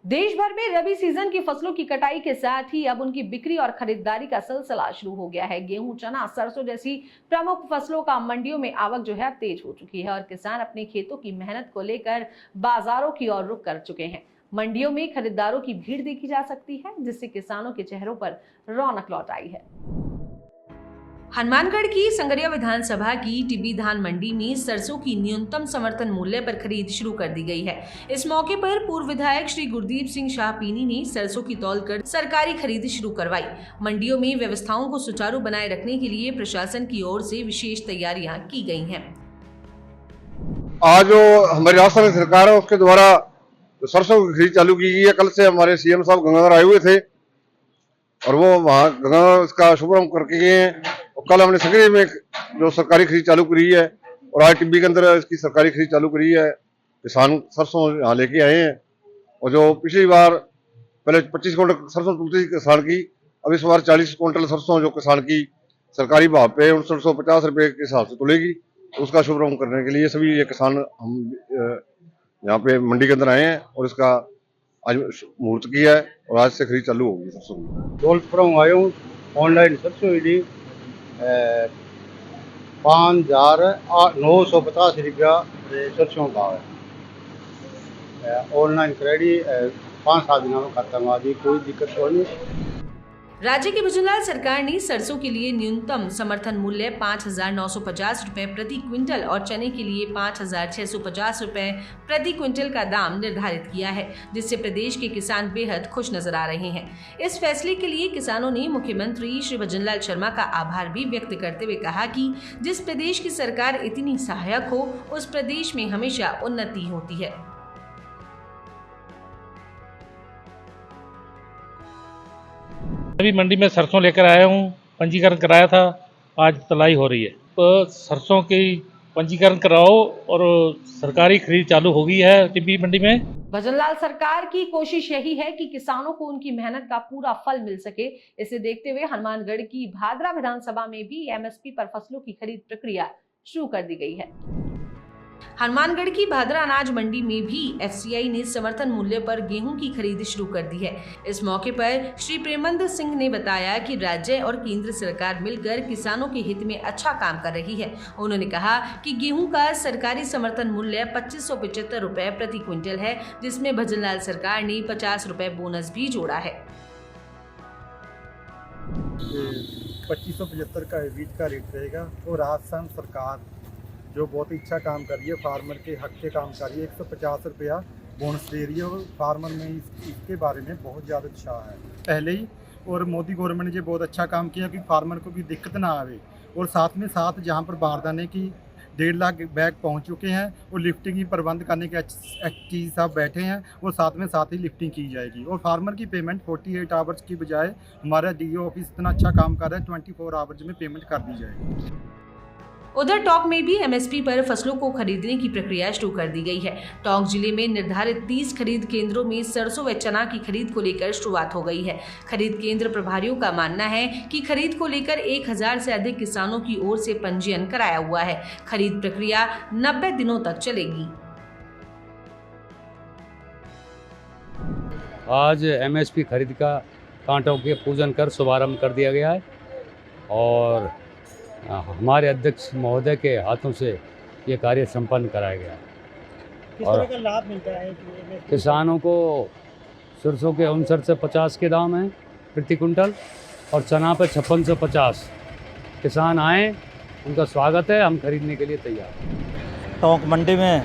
देश भर में रबी सीजन की फसलों की कटाई के साथ ही अब उनकी बिक्री और खरीदारी का सिलसिला शुरू हो गया है। गेहूं, चना, सरसों जैसी प्रमुख फसलों का मंडियों में आवक जो है अब तेज हो चुकी है और किसान अपने खेतों की मेहनत को लेकर बाजारों की ओर रुख कर चुके हैं। मंडियों में खरीदारों की भीड़ देखी जा सकती है, जिससे किसानों के चेहरों पर रौनक लौट आई है। हनुमानगढ़ की संगरिया विधानसभा की टिब्बी धान मंडी में सरसों की न्यूनतम समर्थन मूल्य पर खरीद शुरू कर दी गई है। इस मौके पर पूर्व विधायक श्री गुरदीप सिंह शाहपीनी ने सरसों की तौल कर सरकारी खरीद शुरू करवाई। मंडियों में व्यवस्थाओं को सुचारू बनाए रखने के लिए प्रशासन की ओर से विशेष तैयारियां की गई हैं। आज जो हमारी राजस्थान सरकार है उसके द्वारा सरसों की खरीद चालू की गई है। कल से हमारे सीएम साहब गंगानगर आए हुए थे और वो वहाँ गंगानगर इसका शुभारंभ करके गए हैं। और कल हमने संगरी में जो सरकारी खरीद चालू करी है और आज टिब्बी के अंदर इसकी सरकारी खरीद चालू करी है। किसान सरसों यहाँ लेके आए हैं और जो पिछली बार पहले 25 क्विंटल सरसों तुलती किसान की, अब इस बार 40 क्विंटल सरसों जो किसान की सरकारी भाव पे 6950 रुपये के हिसाब से तुलेगी। तो उसका शुभारंभ करने के लिए सभी ये किसान हम यहाँ पे मंडी के अंदर आए हैं और इसका आज मुहूर्त किया है और आज से खरीद चालू होगी सरसों की। धौलपुरों आया हूँ। ऑनलाइन सरसों ली 5,950 रुपया सरसों भाव है। ऑनलाइन क्रेडी 5-7 दिनों में खत्म आ गई, कोई दिक्कत तो नहीं। राज्य की भजनलाल सरकार ने सरसों के लिए न्यूनतम समर्थन मूल्य 5,950 रुपए प्रति क्विंटल और चने के लिए 5,650 रुपए प्रति क्विंटल का दाम निर्धारित किया है, जिससे प्रदेश के किसान बेहद खुश नजर आ रहे हैं। इस फैसले के लिए किसानों ने मुख्यमंत्री श्री भजनलाल शर्मा का आभार भी व्यक्त करते हुए कहा कि जिस प्रदेश की सरकार इतनी सहायक हो, उस प्रदेश में हमेशा उन्नति होती है। अभी मंडी में सरसों लेकर आया हूँ, पंजीकरण कराया था, आज तलाई हो रही है। तो सरसों की पंजीकरण कराओ और सरकारी खरीद चालू हो गई है टिब्बी मंडी में। भजनलाल सरकार की कोशिश यही है कि किसानों को उनकी मेहनत का पूरा फल मिल सके। इसे देखते हुए हनुमानगढ़ की भादरा विधानसभा में भी एमएसपी पर फसलों की खरीद प्रक्रिया शुरू कर दी गई है। हनुमानगढ़ की भादरा अनाज मंडी में भी एफसीआई ने समर्थन मूल्य पर गेहूं की खरीद शुरू कर दी है। इस मौके पर श्री प्रेमंद सिंह ने बताया कि राज्य और केंद्र सरकार मिलकर किसानों के हित में अच्छा काम कर रही है। उन्होंने कहा कि गेहूं का सरकारी समर्थन मूल्य 2575 रुपए प्रति क्विंटल है, जिसमें भजनलाल सरकार ने 50 रुपए बोनस भी जोड़ा है। 2575 का बीज का रेट रहेगा और राजस्थान सरकार जो बहुत ही अच्छा काम कर रही है, फार्मर के हक के काम कर रही है। 150 रुपया बोनस दे रही है और फार्मर में इसके बारे में बहुत ज़्यादा उत्साह है पहले ही। और मोदी गवर्नमेंट ने बहुत अच्छा काम किया कि फार्मर को भी दिक्कत ना आवे। और साथ में साथ जहाँ पर बारदाने की 1.5 लाख बैग पहुँच चुके हैं और लिफ्टिंग की प्रबंध करने के चीज साहब बैठे हैं, और साथ ही लिफ्टिंग की जाएगी। और फार्मर की पेमेंट 48 आवर्स की बजाय हमारा डीओ ऑफिस इतना अच्छा काम कर रहा है, 24 आवर्स में पेमेंट कर दी जाएगी। उधर टोंक में भी एमएसपी पर फसलों को खरीदने की प्रक्रिया शुरू कर दी गई है। टोंक जिले में निर्धारित 30 खरीद केंद्रों में सरसों व चना की खरीद को लेकर शुरुआत हो गई है। खरीद केंद्र प्रभारियों का मानना है कि खरीद को लेकर 1000 से अधिक किसानों की ओर से पंजीयन कराया हुआ है। खरीद प्रक्रिया 90 दिनों तक चलेगी। आज एमएसपी खरीद का कांटों के पूजन कर शुभारंभ कर दिया गया है और हमारे अध्यक्ष महोदय के हाथों से ये कार्य संपन्न कराया गया है। किस तरह का लाभ मिलता है किसानों को? सरसों के 59 से 50 के दाम हैं प्रति कुंटल और चना पे 5650। किसान आए, उनका स्वागत है, हम खरीदने के लिए तैयार हैं। टोंक मंडी में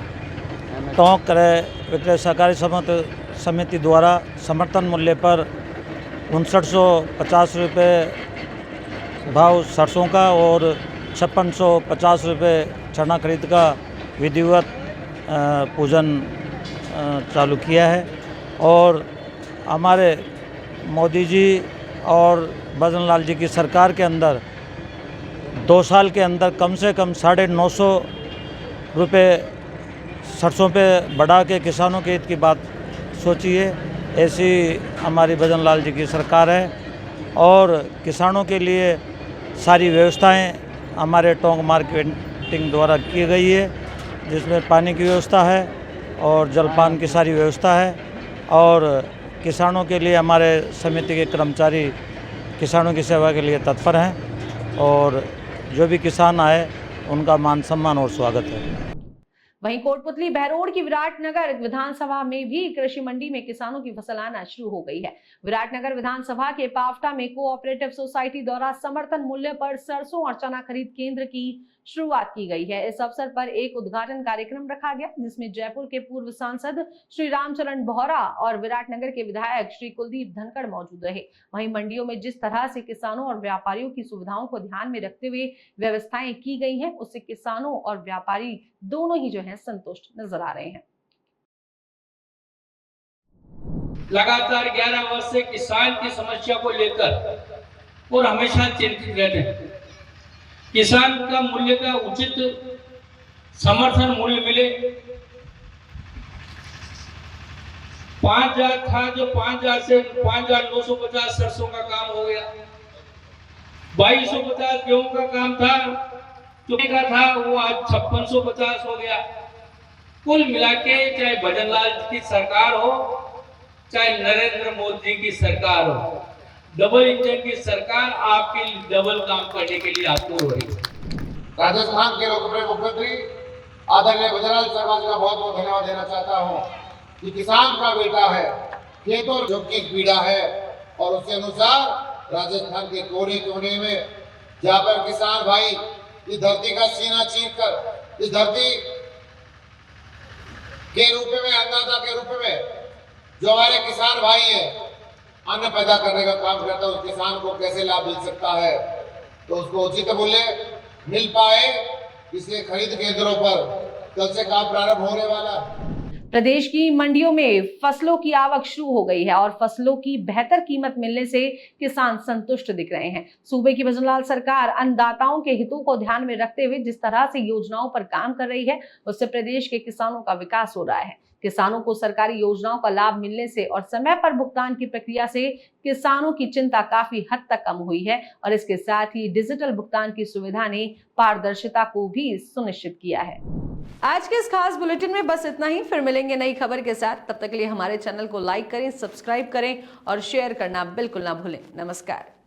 टोंक क्रय विक्रय सहकारी समिति द्वारा समर्थन मूल्य पर 5950 रुपये भाव सरसों का और 5650 रुपये चना खरीद का विधिवत पूजन चालू किया है। और हमारे मोदी जी और भजनलाल जी की सरकार के अंदर 2 साल के अंदर कम से कम 950 रुपये सरसों पे बढ़ा के किसानों के हित की बात सोची है। ऐसी हमारी भजनलाल जी की सरकार है और किसानों के लिए सारी व्यवस्थाएं हमारे टोंक मार्केटिंग द्वारा की गई है, जिसमें पानी की व्यवस्था है और जलपान की सारी व्यवस्था है। और किसानों के लिए हमारे समिति के कर्मचारी किसानों की सेवा के लिए तत्पर हैं और जो भी किसान आए उनका मान सम्मान और स्वागत है। वहीं कोटपुतली बहरोड की विराटनगर विधानसभा में भी कृषि मंडी में किसानों की फसल आना शुरू हो गई है। विराटनगर विधानसभा के पावटा में कोऑपरेटिव सोसाइटी द्वारा समर्थन मूल्य पर सरसों और चना खरीद केंद्र की शुरुआत की गई है। इस अवसर पर एक उद्घाटन कार्यक्रम रखा गया, जिसमें जयपुर के पूर्व सांसद श्री रामचरण बोहरा और विराटनगर के विधायक श्री कुलदीप धनखड़ मौजूद रहे। वहीं मंडियों में जिस तरह से किसानों और व्यापारियों की सुविधाओं को ध्यान में रखते हुए व्यवस्थाएं की गई हैं, उससे किसानों और व्यापारी दोनों ही जो है संतुष्ट नजर आ रहे हैं। लगातार 11 वर्ष से किसान की समस्या को लेकर और हमेशा चिंतित रहते हैं। किसान का मूल्य का उचित समर्थन मूल्य मिले। 5,000 था जो 5,000 से 5,950 सरसों का काम हो गया। 2,250 गेहूं का काम था जो का था वो आज 5650 हो गया। कुल मिला के चाहे भजनलाल की सरकार हो चाहे नरेंद्र मोदी की सरकार हो, डबल इंजन की सरकार आपके डबल काम करने के लिए आतुर हो रही है। राजस्थान के लोकप्रिय मुख्यमंत्री आदरणीय भजनलाल शर्मा जी का बहुत बहुत धन्यवाद देना चाहता हूँ कि किसान का बेटा है, खेतों जो की पीड़ा है और उसके अनुसार राजस्थान के कोने कोने में जहाँ पर किसान भाई इस धरती का सीना चीर कर इस धरती के रूप में अन्नदाता के रूप में जो हमारे किसान भाई हैं अन्न पैदा करने का काम करता है, उस किसान को कैसे लाभ मिल सकता है तो उसको उचित मूल्य मिल पाए, इसलिए खरीद केंद्रों पर कल से काम प्रारंभ होने वाला। प्रदेश की मंडियों में फसलों की आवक शुरू हो गई है और फसलों की बेहतर कीमत मिलने से किसान संतुष्ट दिख रहे हैं। सूबे की भजनलाल सरकार अन्नदाताओं के हितों को ध्यान में रखते हुए जिस तरह से योजनाओं पर काम कर रही है, उससे प्रदेश के किसानों का विकास हो रहा है। किसानों को सरकारी योजनाओं का लाभ मिलने से और समय पर भुगतान की प्रक्रिया से किसानों की चिंता काफी हद तक कम हुई है और इसके साथ ही डिजिटल भुगतान की सुविधा ने पारदर्शिता को भी सुनिश्चित किया है। आज के इस खास बुलेटिन में बस इतना ही। फिर मिलेंगे नई खबर के साथ। तब तक के लिए हमारे चैनल को लाइक करें, सब्सक्राइब करें और शेयर करना बिल्कुल ना भूलें। नमस्कार।